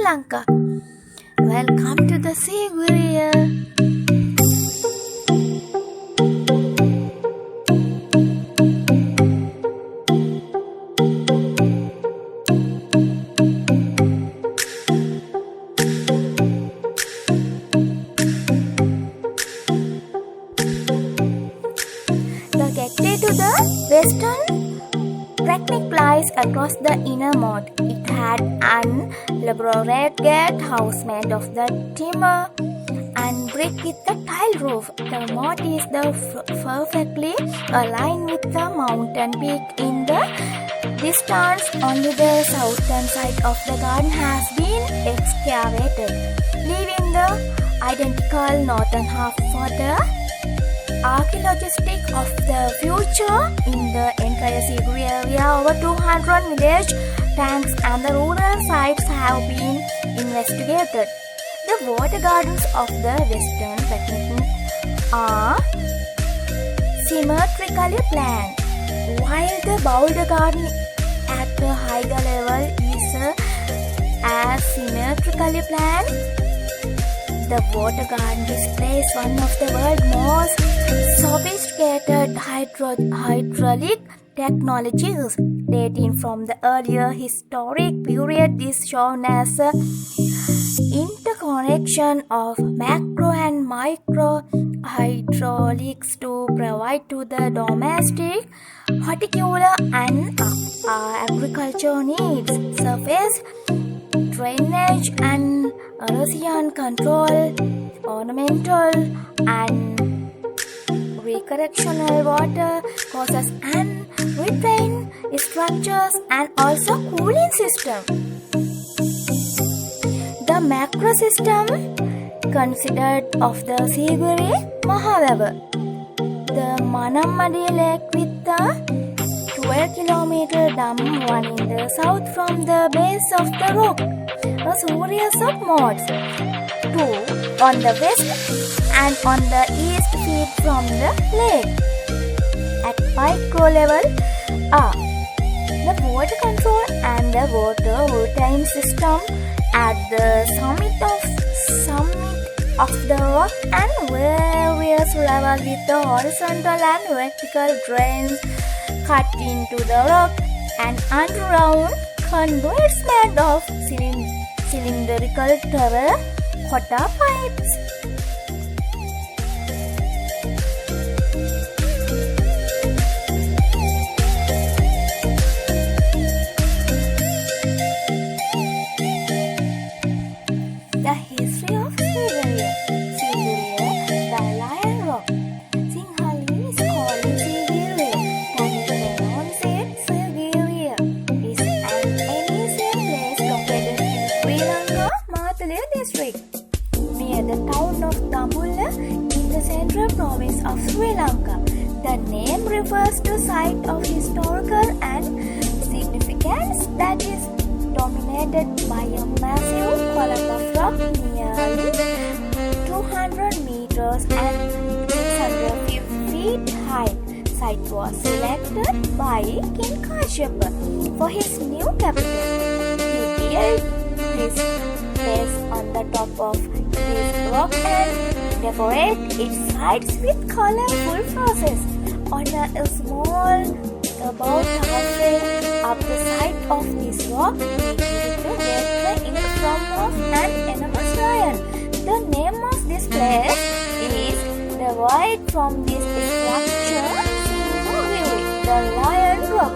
Lanka. Welcome to the Sigiriya. The gateway to the western Pratnik lies across the inner moat. It had an elaborate gatehouse made of the timber and brick with a tile roof. The moat is perfectly aligned with the mountain peak in the distance. Only the southern side of the garden has been excavated, leaving the identical northern half for the archaeologistic of the future. In the entire Sigiriya area, over 200 village tanks and the rural sites have been investigated. The water gardens of the western Pratnik are symmetrically planned, while the boulder garden at the higher level is asymmetrically planned. The water garden displays one of the world's most sophisticated hydraulic technologies. Dating from the earlier historic period, this is shown as an interconnection of macro and micro hydraulics to provide to the domestic, horticulture and agriculture needs. Surface drainage and erosion control, ornamental and recreational water courses and retrain structures, and also cooling system. The macro system considered of the Sigiriya Mahavavar, the Manammadi Lake with the 12-kilometer dam running the south from the base of the rock, a series of moats, two on the west and on the east feed from the lake. At micro level are the water control and the water reclaim system at the summit of the rock, and various levels with the horizontal and vertical drains cut into the rock, and underground conduits made of cylindrical terracotta pipes. The history of Sigiriya. The Lion Rock. Sinhalese is called Sigiriya. Tamil pronounce it Sigiriya. Is an ancient place located in Sri Lanka, Matale district, near the town of Dambulla in the central province of Sri Lanka. The name refers to site of historical and significance that is dominated by a massive column of rock nearly 200 meters and 650 feet high. Site was selected by King Kashyapa for his new capital. He built his place on the top of this rock and decorated its sides with colorful crosses. On a small about halfway up the side of this rock, we visit to get the inner form of an enormous lion. The name of this place is derived from this structure, Sigiriya, the Lion Rock.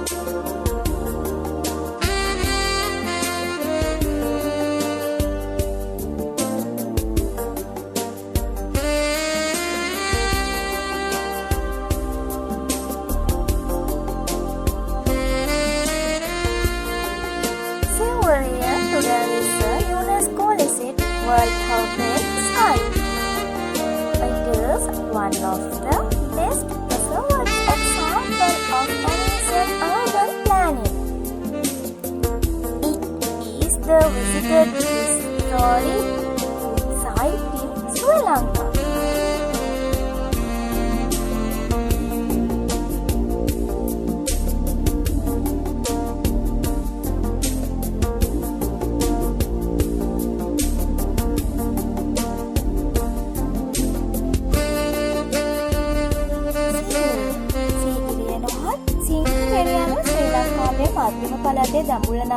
Today is a UNESCO listed World Heritage Site. It is one of the best preserved examples of ancient urban planning. It is the visited historic site in Sri Lanka.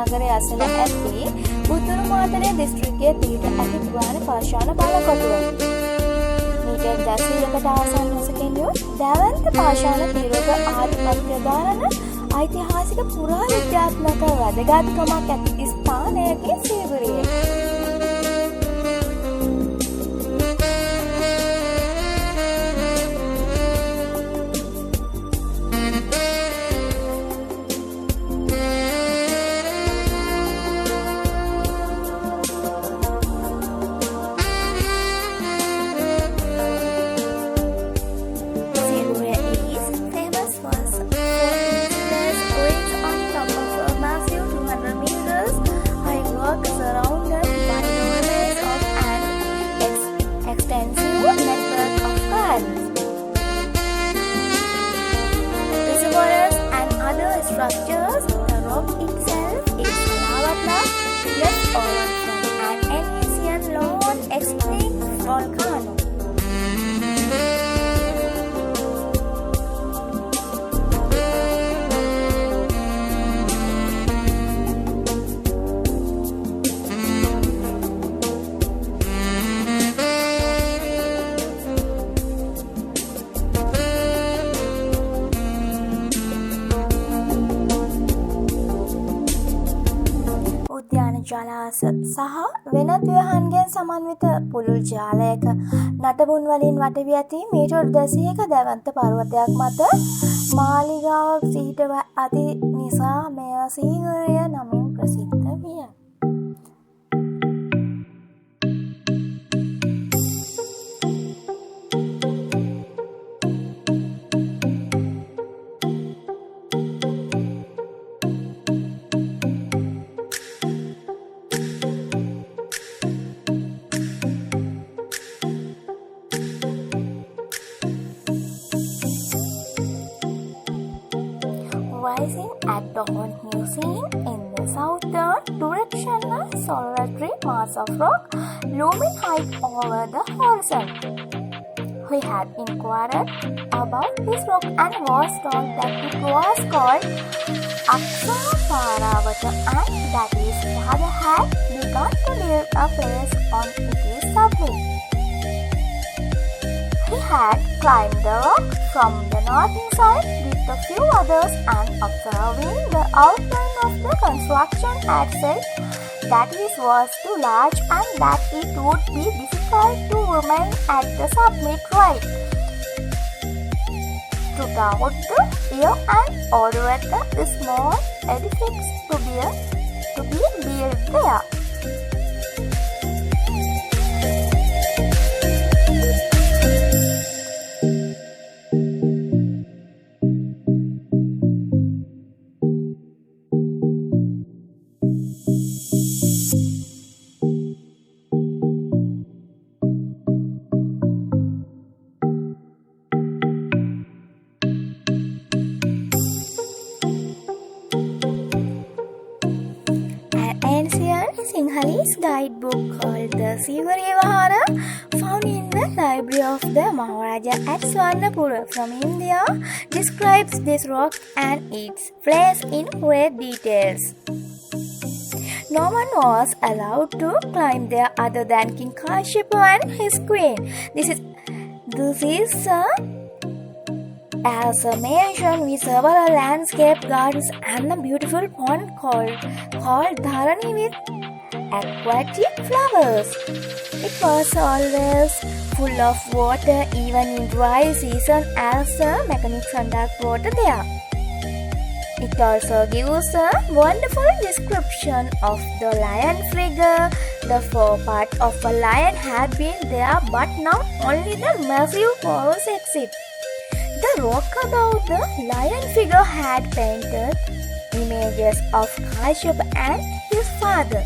නගරය අසල ඇති උතුරු මාතලේ දිස්ත්‍රික්කයේ පිහිට ඇති පුරාණ පාෂාණ බලකොටුවකි. Metre 200කට ආසන්න උසකින් යුත් දැවැන්ත පාෂාණ පිරුවක ආධිපත්‍ය දරන ඓතිහාසික පුරා විද්‍යාත්මක වැදගත්කමක් ඇති ස්ථානයකි සීගුරිය. Structures, the rock itself is lava left over from an ancient lone extinct volcano. උද්‍යාන ජලාශ සහ වෙනත් ව්‍යුහයන්ගෙන් සමන්විත පුළුල් ජාලයක නටබුන් වලින් වටවී ඇති මීටර් 200ක දැවැන්ත පර්වතයක් මත මාලිගාවක් සිහිටව ඇති නිසා මෙය සීගුරිය නමින් ප්‍රසිද්ධ විය. Rising at dawn, new scene in the southern direction, a solitary mass of rock looming high over the horizon. We had inquired about this rock and was told that it was called Aksa Paravata and that his father had begun to build a place on its summit. He had climbed the rock from the northern side with a few others and observing the outline of the construction had said that it was too large and that it would be difficult to remain at the summit right. Took out the ear and ordered a small edifice to be built there. Sinhalese guidebook called the Sivariya Vahara, found in the library of the Maharaja at Swarnapura from India, describes this rock and its place in great details. No one was allowed to climb there other than King Kashyapa and his queen. This is as a mansion with several landscape gardens and a beautiful pond called Dharani with aquatic flowers. It was always full of water even in dry season as the mechanics conduct water there. It also gives a wonderful description of the lion figure. The forepart of a lion had been there but now only the massive paws exist. The rock above the lion figure had painted images of Kashyapa and his father.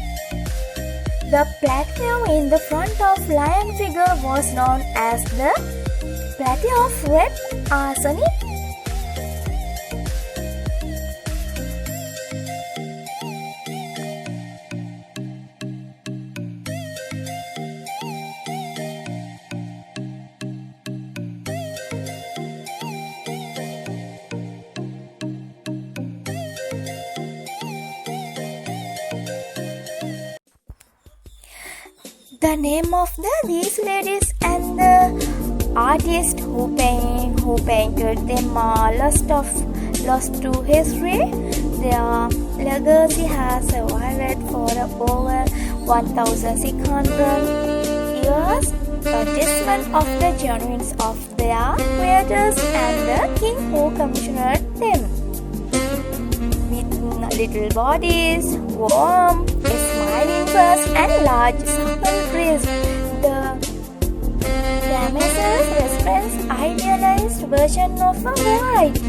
The plateau in the front of lion figure was known as the Plateau of Red Arsenic. The name of these ladies and the artist who painted them are lost to history. Their legacy has survived for over 1,600 years, a testament of the genuineness of their creators and the king who commissioned them. With little bodies, warm, smiling face and large circumference, the damages represents idealized version of a variety.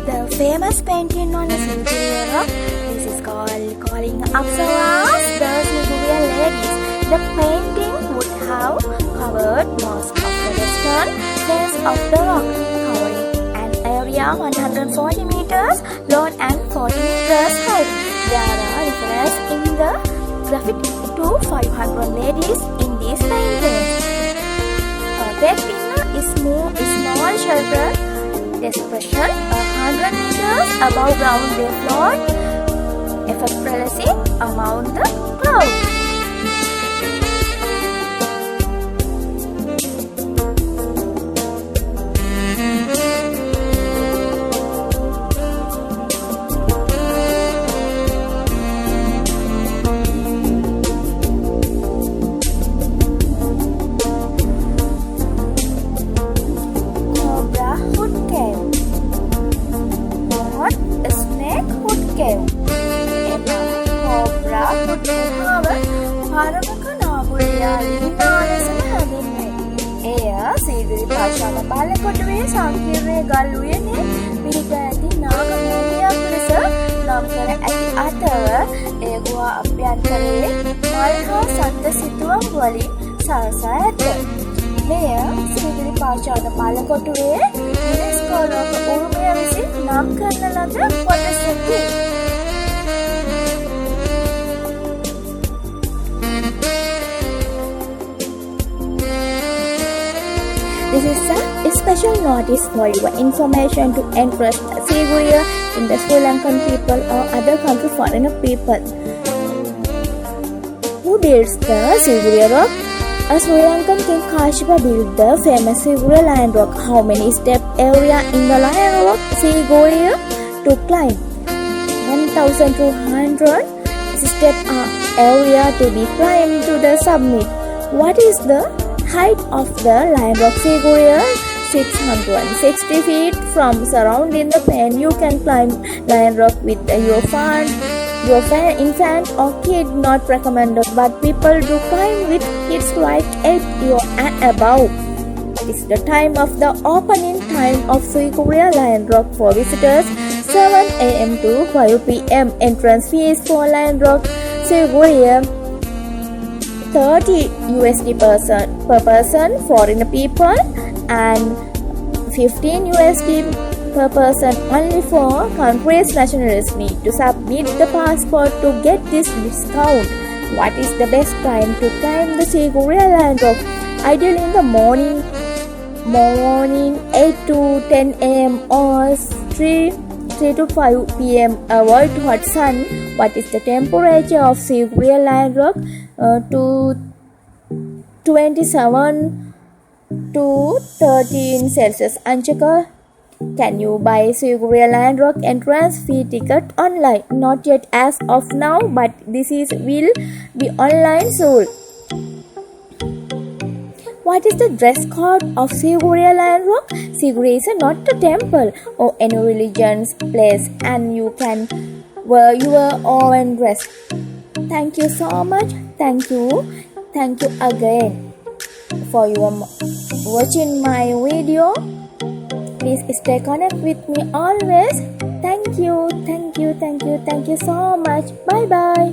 The famous painting on Silvia Rock, this is called Calling Apsaras, the Silvia Ladies. The painting would have covered most of the western face of the rock, covering an area 140 meters long and 40 meters high. There are references in the graphic to 500 ladies in this painting. Perfect in a small shelter expression 100 meters above ground, they float effortlessly among the clouds. පාරමක නාඹුලයා ලිහිනා ලෙසම හැඳින්වේ. එය සීගිරි පාෂාණ බාලකොටුවේ සංකීර්ණ ගල් උයනේ පිහිට ඇති නාග මූර්තියක් ලෙස නම් කර ඇති අතර එය ගුහා අභ්‍යන්තරයේ මල් හා සත්ත්ව සිතුවම් වලින් සරසා ඇත. මෙය සීගිරි පාෂාණ බාලකොටුවේ යුනෙස්කෝ ලෝක උරුමය විසින් නම් කරන ලද කොටසකි. This is a special notice for your information to interest Siguriya in the Sri Lankan people or other country foreigner people. Who builds the Siguriya rock? A Sri Lankan king Kashyapa built the famous Siguriya Lion Rock. How many step area in the Lion Rock Siguriya to climb? 1,200 step area to be climbed to the summit. What is the height of the Lion Rock Siguriya? 660 feet. From surrounding the pen, you can climb Lion Rock with your infant or kid. Not recommended, but people do climb with kids like 8 years and above. It's the time of the opening time of Siguriya Lion Rock for visitors, 7 a.m. to 5 p.m. Entrance fees for Lion Rock Siguriya $30 per person foreigner people and $15 per person only for countries nationals. Need to submit the passport to get this discount. What is the best time to climb the Siguriya Lion Rock? Ideally in the morning 8 to 10 a.m. or 3 to 5 p.m. Avoid hot sun. What is the temperature of Siguriya Lion Rock? To 27 to 13 Celsius. Anchaka, can you buy Siguriya Lion Rock entrance fee ticket online? Not yet as of now, but this will be online soon. What is the dress code of Siguriya Lion Rock? Siguriya is not a temple or any religion's place, and you can wear your own dress. Thank you so much. Thank you again for your watching my video. Please stay connected with me always. Thank you so much. Bye bye.